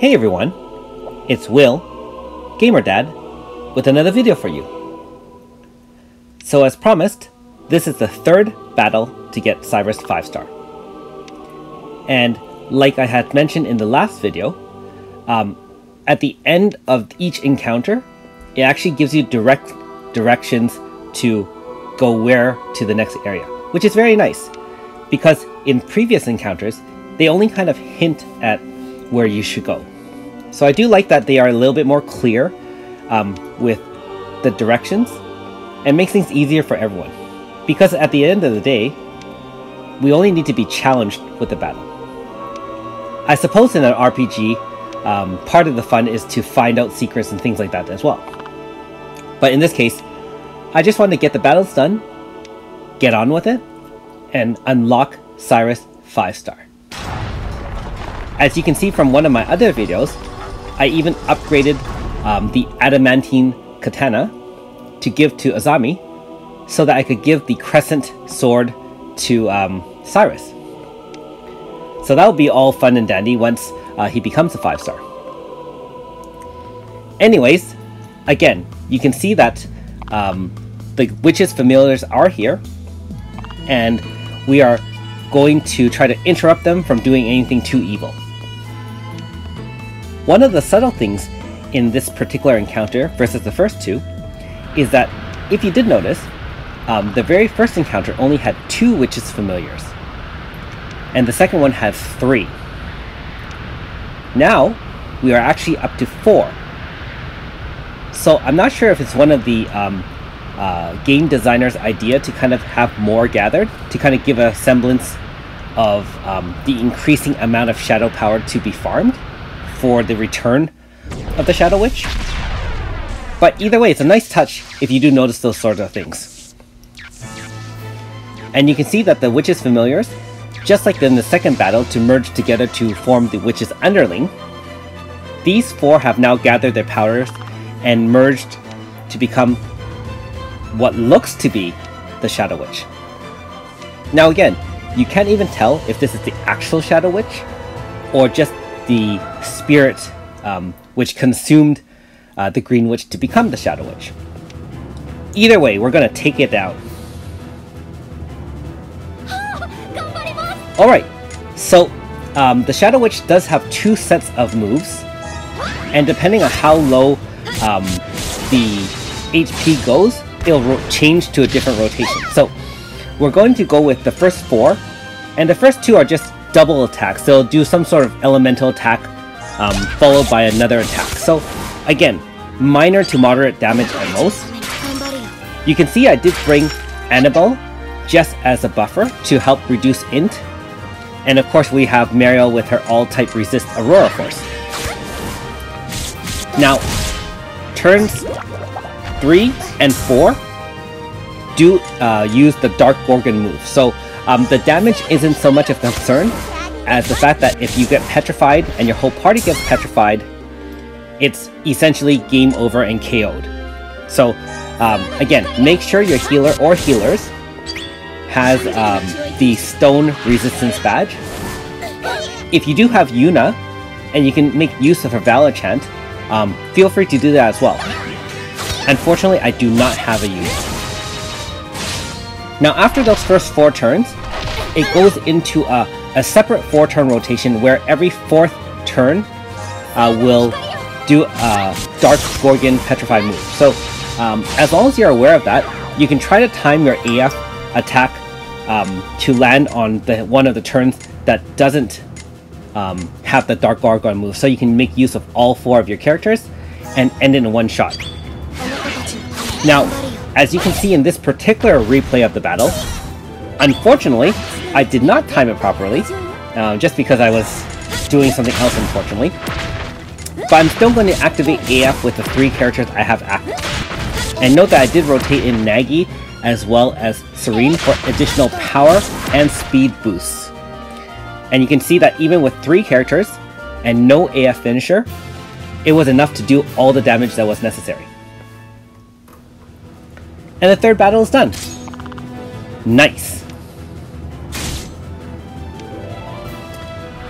Hey everyone, it's Will, Gamer Dad, with another video for you. So as promised, this is the third battle to get Cyrus 5-star. And like I had mentioned in the last video, at the end of each encounter, it actually gives you direct directions to go where to the next area, which is very nice, because in previous encounters, they only kind of hint at where you should go. So I do like that they are a little bit more clear with the directions, and makes things easier for everyone. Because at the end of the day, we only need to be challenged with the battle. I suppose in an RPG, part of the fun is to find out secrets and things like that as well. But in this case, I just want to get the battles done, get on with it, and unlock Cyrus 5-star. As you can see from one of my other videos, I even upgraded the adamantine katana to give to Azami, so that I could give the crescent sword to Cyrus. So that'll be all fun and dandy once he becomes a 5-star. Anyways, again, you can see that the witches' familiars are here, and we are going to try to interrupt them from doing anything too evil. One of the subtle things in this particular encounter versus the first two is that, if you did notice, the very first encounter only had 2 witches' familiars, and the second one has 3. Now, we are actually up to 4. So I'm not sure if it's one of the game designer's idea to kind of have more gathered, to kind of give a semblance of the increasing amount of shadow power to be farmed for the return of the Shadow Witch. But either way, it's a nice touch if you do notice those sort of things. And you can see that the witches' familiars, just like in the second battle to merge together to form the witches' underling, these 4 have now gathered their powers and merged to become what looks to be the Shadow Witch. Now again, you can't even tell if this is the actual Shadow Witch or just the spirit which consumed the Green Witch to become the Shadow Witch. Either way, we're gonna take it out. Alright, so the Shadow Witch does have 2 sets of moves, and depending on how low the HP goes, it'll change to a different rotation. So we're going to go with the first 4, and the first 2 are just double attacks. They'll do some sort of elemental attack followed by another attack. So again, minor to moderate damage at most. You can see I did bring Annabelle just as a buffer to help reduce int. And of course we have Mariel with her all-type resist Aurora Force. Now, turns 3 and 4 do use the Dark Gorgon move. So the damage isn't so much of a concern as the fact that if you get petrified and your whole party gets petrified, it's essentially game over and KO'd. So again, make sure your healer or healers has the stone resistance badge. If you do have Yuna and you can make use of her Valor chant, feel free to do that as well. Unfortunately, I do not have a Yuna. Now after those first 4 turns, it goes into a separate 4-turn rotation where every 4th turn will do a Dark Gorgon Petrified move. So as long as you're aware of that, you can try to time your AF attack to land on one of the turns that doesn't have the Dark Gorgon move, so you can make use of all 4 of your characters and end it in one shot. Now, as you can see in this particular replay of the battle, unfortunately, I did not time it properly, just because I was doing something else, unfortunately. But I'm still going to activate AF with the 3 characters I have active. And note that I did rotate in Nagi as well as Serene for additional power and speed boosts. And you can see that even with 3 characters and no AF finisher, it was enough to do all the damage that was necessary. And the third battle is done. Nice.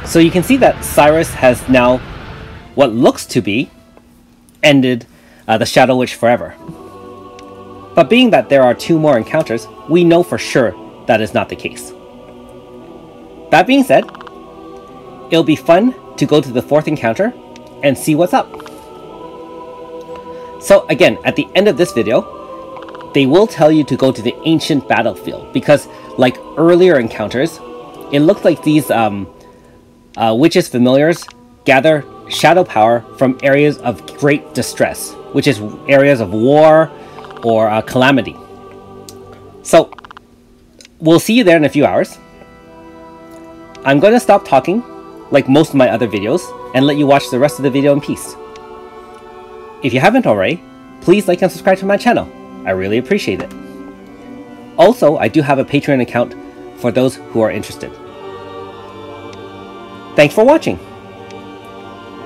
So you can see that Cyrus has now what looks to be ended the Shadow Witch forever. But being that there are 2 more encounters, we know for sure that is not the case. That being said, it'll be fun to go to the 4th encounter and see what's up. So again, at the end of this video, they will tell you to go to the ancient battlefield, because like earlier encounters, it looked like these witches familiars gather shadow power from areas of great distress, which is areas of war or calamity. So we'll see you there in a few hours. I'm going to stop talking like most of my other videos and let you watch the rest of the video in peace. If you haven't already, please like and subscribe to my channel. I really appreciate it. Also, I do have a Patreon account for those who are interested. Thanks for watching.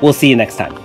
We'll see you next time.